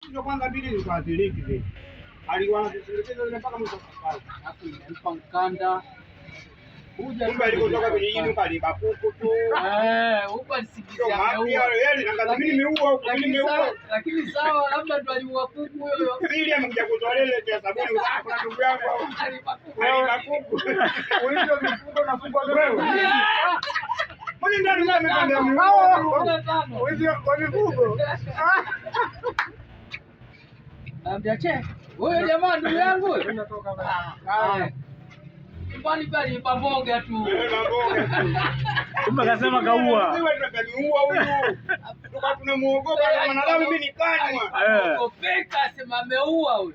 Ndio kwanza bili ni kwa dhiliki vile. Alikuwa anasikiliza ile mpaka mwisho wa kazi. Hapo imempa mkanda. Kumbe alikotoka vijijini ukaliba kuku tu. Huko alisikizia ameua. Mimi nimeua huko, mimi nimeua. Lakini sawa, labda ndo aliua kuku huyo. Ili amekuja kutoa ile ya sabuni, kuna ndugu yangu aliba kuku. Ulizo vifungo na fungo wewe. Mbona ndio nimepanda mimi? Ulizo kwa vifungo. Ambia che, wewe jamaa ndugu yangu wewe. Unatoka bana. Mbani bali mboga tu. Kumbe akasema kaua. Wewe kaniua huyu. Tuka tunamuogopa kama na mimi ni kanywa. Kopeka sema ameua huyo.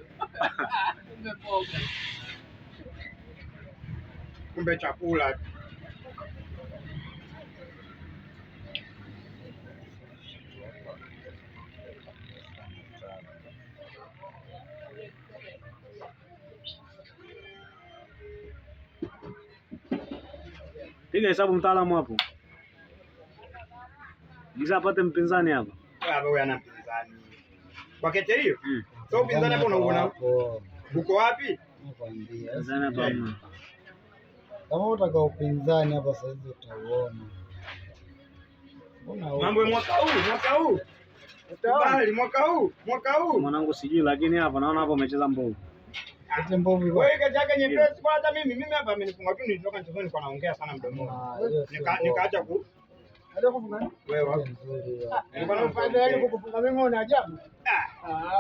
Kumbe mboga. Kumbe chakula. Piga hesabu mtaalamu hapo. Mzee apate mpinzani hapa. Wewe ana mpinzani. Kwa kete hiyo? Sio upinzani hapo unaona. Uko wapi? Mpinzani hapa. Kama utaka upinzani hapa sasa hivi utauona. Mambo ya mwaka huu. Utabali mwaka huu. Mwanangu sijui lakini hapa naona hapo umecheza mbovu. Eti mbovu. Wewe kajaga nyepesi kwa hata mimi hapa amenifunga tu nilitoka mchezoni kwa naongea sana mdomoni. Nikaacha ku. Hata kufunga. Wewe wapi? Nilikuwa nafanya yani kukufunga mimi una ajabu.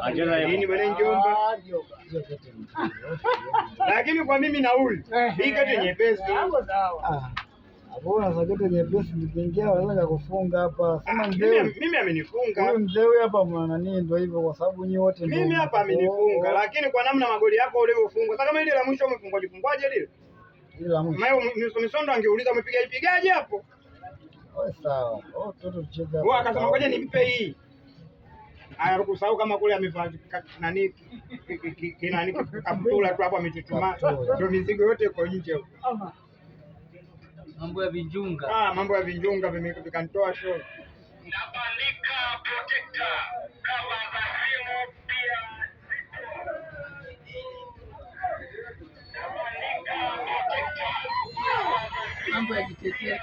Ajira nini bwana Njomba? Lakini kwa mimi nauli. Hii kete nyepesi. Hapo sawa. Abona sakete nyepesi nikiingia wala kufunga hapa. Sema mzee. Mimi amenifunga. Huyu mzee huyu hapa mwana nini ndio hivyo kwa sababu nyinyi wote ndio. Mimi hapa amenifunga lakini kwa namna magoli yako ulivyofunga. Sasa kama ile la mwisho umefungwaje lile? Ile la mwisho. Mayo Misondo angeuliza umepigaje hapo? Sawa. Toto tucheze hapo. Wewe akasema ngoja nimpe hii. Anakusahau kama kule amevaa nani kinani kaptula tu hapo amechuchuma. Ndio mizigo yote iko nje huko. Mambo ya vinjunga. Mambo ya vinjunga vikanitoa show. Nabandika protector kama za simu pia. Nabandika protector. Mambo ya jitetea.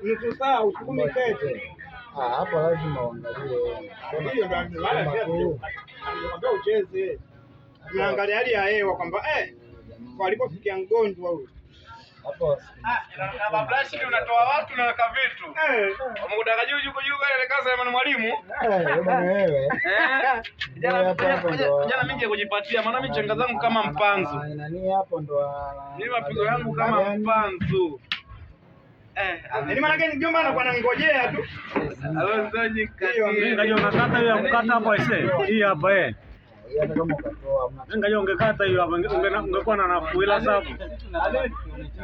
Nusu saa usukume kete. Hapa lazima uangalie. Hiyo ndio ndio ucheze. Tunaangalia hali ya hewa kwamba walipofikia mgonjwa huyo. Hapo na bablashi unatoa watu na weka vitu. Muda juu ile kazi ya mwalimu. Bwana wewe. Jana mimi kujipatia maana mimi chenga zangu kama mpanzu. Nani hapo ndo mimi mapigo yangu kama mpanzu. Ni maana gani Njomba anakuwa anangojea tu. Alonzoji mimi ngajua nakata hiyo ya kukata hapo aise. Hii hapa hata kama ukatoa ngajua ungekata hiyo hapa ungekuwa na nafuu ila sababu.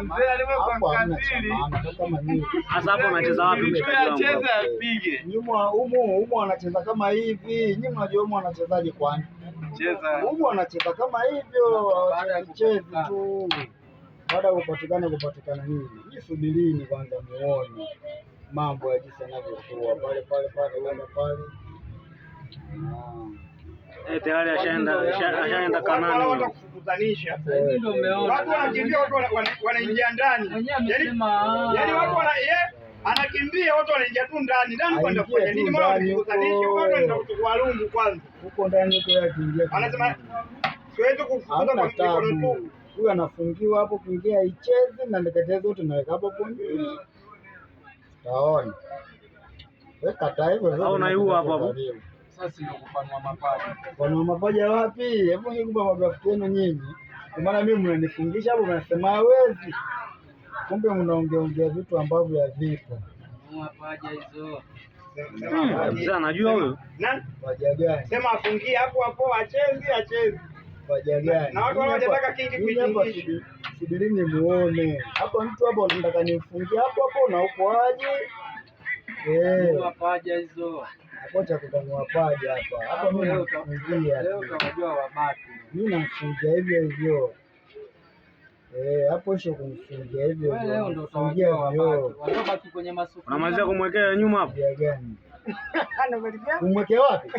Mzee alivyokuwa katili. Sasa hapo unacheza wapi mshikaji wangu? Cheza apige. Nyuma humo anacheza kama hivi. Nyuma unajua humo anachezaje kwani? Cheza. Humo anacheza kama hivyo, cheza tu. Baada ya kupatikana nini? Jisubirini kwanza muone mambo ya jinsi yanavyokuwa pale tayari ashaenda Kanani huyo. Kufukutanisha. Ndio umeona. Watu wanakimbia, watu wanaingia ndani. Yaani watu anakimbia, watu wanaingia tu ndani kwenda kufanya nini? Mbona wanakutanisha? Watu wanaenda kuchukua lungu kwanza. Huko ndani huko yakiingia. Anasema siwezi kufukuza kwa mikono tu. Huyu anafungiwa hapo kuingia icheze na ndekete zote naweka hapo pungi. Taona. Weka hivyo au naiua hapo. Sasa ndio kupanua mapaja. Kupanua mapaja wapi? Hebu nikupa magrafu yenu nyinyi. Kwa maana mimi mnanifungisha hapo mnasema hawezi. Kumbe mnaongea vitu ambavyo havipo. Mapaja hizo. Sasa najua huyo. Nani? Paja gani? Sema afungie hapo acheze. Paja gani? Na watu wanataka kingi pitini. Subirini muone. Hapa mtu hapo anataka nifungie hapo na uko aje? Mapaja hizo. Hapo cha kutanua paja hapa. Hapa mimi nafungia. Leo unajua wabaki. Mimi nafungia hivyo. Hapo sio kumfungia hivyo. Leo ndio utafungia wabaki. Wanabaki kwenye masufuria. Unamalizia kumwekea nyuma hapo. Paja gani? Umweke wapi?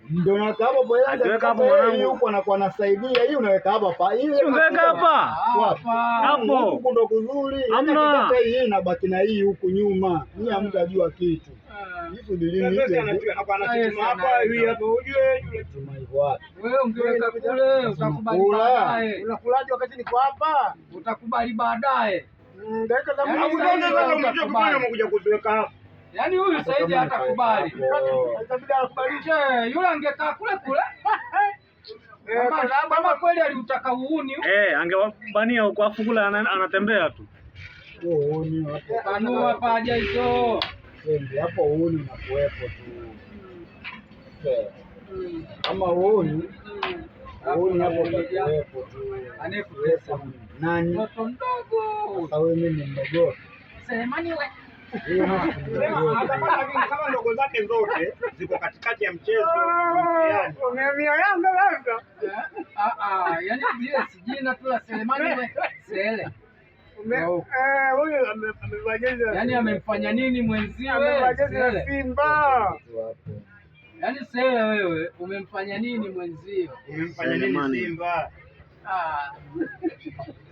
Ndio unaweka hapo kwa ile Akiweka hapo mwanangu. Huko anakuwa anasaidia, hii unaweka hapa pa. Hii Ungeweka hapa. Hapo. Huko ndo kuzuri. Hamna. Hii inabaki na hii huku nyuma. Hii hamtajua kitu. Hii subirini hivi. Sasa anachuma hapa, hii hapa uje yule Chuma hivyo wapi? Wewe ungeweka kule utakubali baadaye. unakulaje wakati niko hapa? Utakubali baadaye. Dakika za Yaani Mungu sasa sasa hivi umejua utakubali. kufanya umekuja kuziweka hapa. Yaani huyu sasa hivi hatakubali. Itabidi akubali. Je, yule angekaa kule kule. Kama kweli aliutaka uuni. Angewabania huko afu kule anatembea tu. Uoni hapo. Panua paja hizo. Ndio hapo uoni unakuwepo tu. Kama uoni hapo utakuwepo tu. Anekutesa Nani? mtoto mdogo. Sasa wewe mimi mdogo. Semani wewe. Kama ndogo zake zote ziko katikati ya mchezo. Umeamia Yanga labda. Yaani vile sijina tu la Selemani wewe. Sele. Huyu amevajeza. Yaani amemfanya nini mwenzie Amevajeza Sele? Simba. Yaani Sele wewe umemfanya nini mwenzio? Umemfanya nini Simba?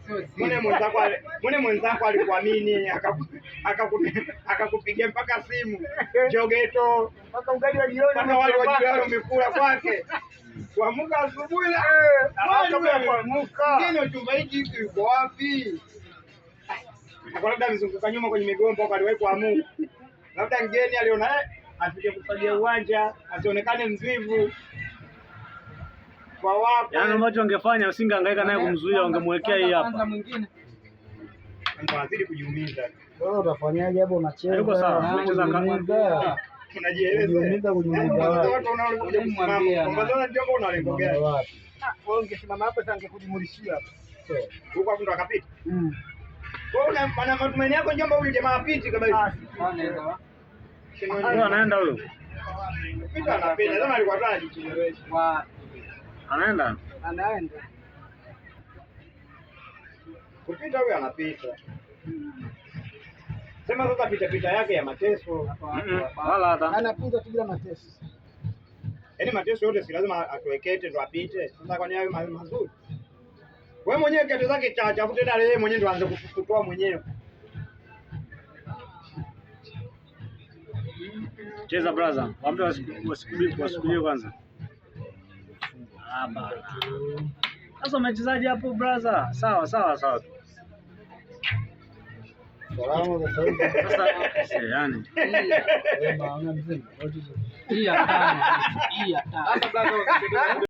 Sio Mwone mwenzako alikuamini akakupigia mpaka simu jogeto mpaka ugali wa jioni mpaka wali wa jioni umekula kwake. Kuamka asubuhi ngine chumba hiki yuko wapi? Kwa labda mzunguka nyuma kwenye migomba huko aliwahi kuamuka. Labda mgeni aliona asije kufagia uwanja asionekane mzivu. Yaani ambacho angefanya usingehangaika naye kumzuia, ungemwekea hii hapa. Kwanza mwingine. Anazidi kujiumiza. Wewe utafanyaje hapo unacheza? Yuko sawa, unacheza Unajiumiza. Unajieleza. Kujiumiza Watu wapi? wanaokuja kusimama. Kwamba ndio una lengo gani? Wapi? Wewe ungesimama hapa sasa angekujimulishia hapa. Huko hapo ndo akapita. Wewe una matumaini yako njomba huyu jamaa apiti kabisa. Huyo anaenda huyo. Pita anapita. Sema alikuwa tu anajichelewesha. Anaenda. Kupita huyu anapita. Sema sasa pita yake ya mateso. Wala hata. Anapita tu bila mateso. Yaani mateso yote si lazima atuwekete ndo apite. Sasa kwa nini hayo mazuri? Wewe mwenyewe kete zake chafute dale yeye mwenyewe ndo aanze kutoa mwenyewe. Cheza brother. Waambie wasikulie kwanza. Bana. Sasa umechezaje hapo brother? Sawa. Salama sasa hivi. Sasa yani. Maana mzima. Hii hapana.